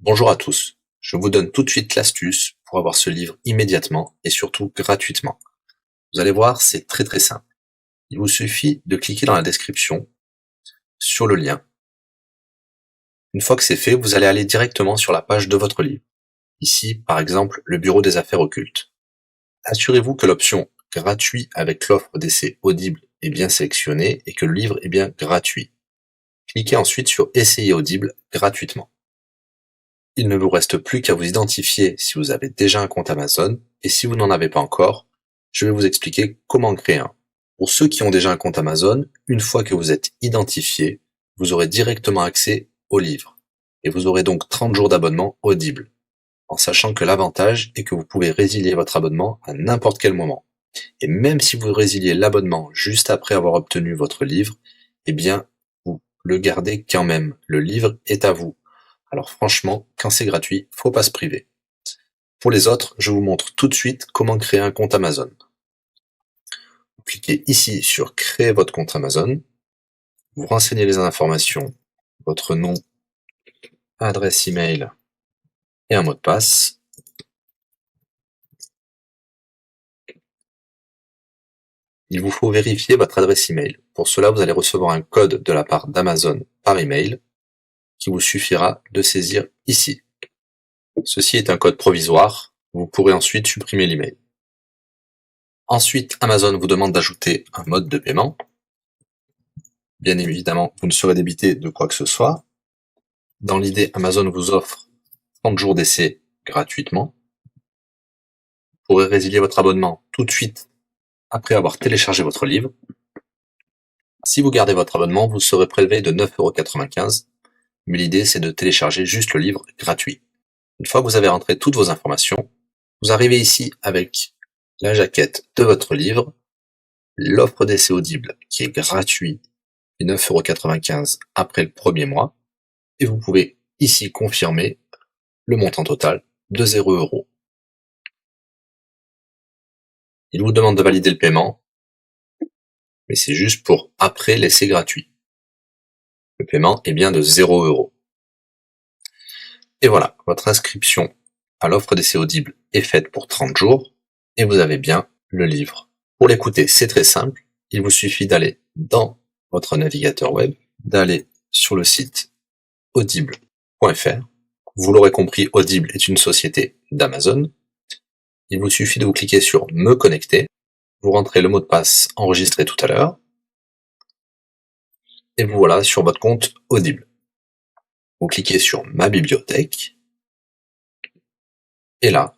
Bonjour à tous, je vous donne tout de suite l'astuce pour avoir ce livre immédiatement et surtout gratuitement. Vous allez voir, c'est très simple. Il vous suffit de cliquer dans la description sur le lien. Une fois que c'est fait, vous allez aller directement sur la page de votre livre. Ici, par exemple, le bureau des affaires occultes. Assurez-vous que l'option gratuit avec l'offre d'essai Audible est bien sélectionnée et que le livre est bien gratuit. Cliquez ensuite sur Essayer Audible gratuitement. Il ne vous reste plus qu'à vous identifier si vous avez déjà un compte Amazon, et si vous n'en avez pas encore, je vais vous expliquer comment créer un. Pour ceux qui ont déjà un compte Amazon, une fois que vous êtes identifié, vous aurez directement accès au livre, et vous aurez donc 30 jours d'abonnement Audible, en sachant que l'avantage est que vous pouvez résilier votre abonnement à n'importe quel moment. Et même si vous résiliez l'abonnement juste après avoir obtenu votre livre, eh bien, vous le gardez quand même. Le livre est à vous. Alors franchement, quand c'est gratuit, faut pas se priver. Pour les autres, je vous montre tout de suite comment créer un compte Amazon. Vous cliquez ici sur créer votre compte Amazon. Vous renseignez les informations, votre nom, adresse email et un mot de passe. Il vous faut vérifier votre adresse email. Pour cela, vous allez recevoir un code de la part d'Amazon par email qui vous suffira de saisir ici. Ceci est un code provisoire. Vous pourrez ensuite supprimer l'email. Ensuite, Amazon vous demande d'ajouter un mode de paiement. Bien évidemment, vous ne serez débité de quoi que ce soit. Dans l'idée, Amazon vous offre 30 jours d'essai gratuitement. Vous pourrez résilier votre abonnement tout de suite après avoir téléchargé votre livre. Si vous gardez votre abonnement, vous serez prélevé de 9,95 €, mais l'idée c'est de télécharger juste le livre gratuit. Une fois que vous avez rentré toutes vos informations, vous arrivez ici avec la jaquette de votre livre, l'offre d'essai Audible qui est gratuit et 9,95 € après le premier mois, et vous pouvez ici confirmer le montant total de 0 €. Il vous demande de valider le paiement, mais c'est juste pour après l'essai gratuit. Le paiement est bien de 0 €. Et voilà, votre inscription à l'offre d'essai Audible est faite pour 30 jours, et vous avez bien le livre. Pour l'écouter, c'est très simple, il vous suffit d'aller dans votre navigateur web, d'aller sur le site audible.fr. Vous l'aurez compris, Audible est une société d'Amazon. Il vous suffit de vous cliquer sur Me connecter, vous rentrez le mot de passe enregistré tout à l'heure, et vous voilà sur votre compte Audible. Vous cliquez sur Ma bibliothèque, et là,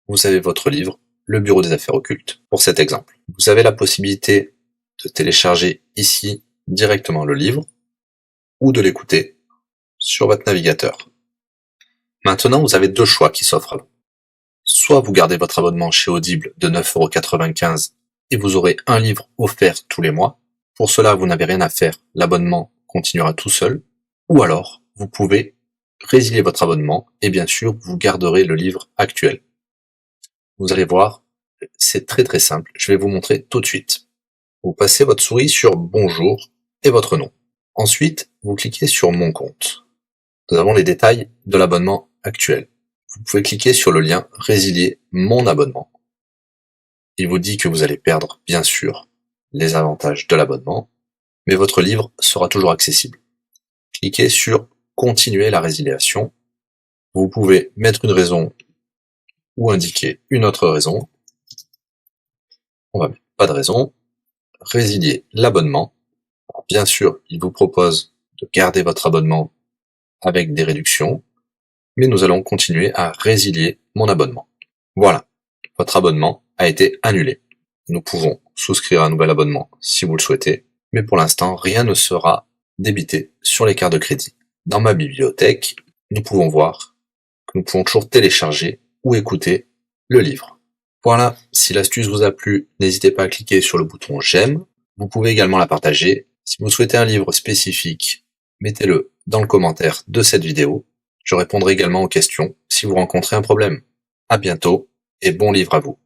vous avez votre livre, Le Bureau des affaires occultes, pour cet exemple. Vous avez la possibilité de télécharger ici directement le livre, ou de l'écouter sur votre navigateur. Maintenant, vous avez deux choix qui s'offrent à vous. Soit vous gardez votre abonnement chez Audible de 9,95 € et vous aurez un livre offert tous les mois. Pour cela, vous n'avez rien à faire, l'abonnement continuera tout seul. Ou alors, vous pouvez résilier votre abonnement et bien sûr, vous garderez le livre actuel. Vous allez voir, c'est très simple, je vais vous montrer tout de suite. Vous passez votre souris sur Bonjour et votre nom. Ensuite, vous cliquez sur Mon compte. Nous avons les détails de l'abonnement actuel. Vous pouvez cliquer sur le lien Résilier mon abonnement. Il vous dit que vous allez perdre, bien sûr, les avantages de l'abonnement, mais votre livre sera toujours accessible. Cliquez sur Continuer la résiliation. Vous pouvez mettre une raison ou indiquer une autre raison. On va mettre pas de raison. Résilier l'abonnement. Bien sûr, il vous propose de garder votre abonnement avec des réductions, mais nous allons continuer à résilier mon abonnement. Voilà, votre abonnement a été annulé. Nous pouvons souscrire un nouvel abonnement si vous le souhaitez, mais pour l'instant, rien ne sera débité sur les cartes de crédit. Dans ma bibliothèque, nous pouvons voir que nous pouvons toujours télécharger ou écouter le livre. Voilà, si l'astuce vous a plu, n'hésitez pas à cliquer sur le bouton j'aime. Vous pouvez également la partager. Si vous souhaitez un livre spécifique, mettez-le dans le commentaire de cette vidéo. Je répondrai également aux questions si vous rencontrez un problème. À bientôt et bon livre à vous.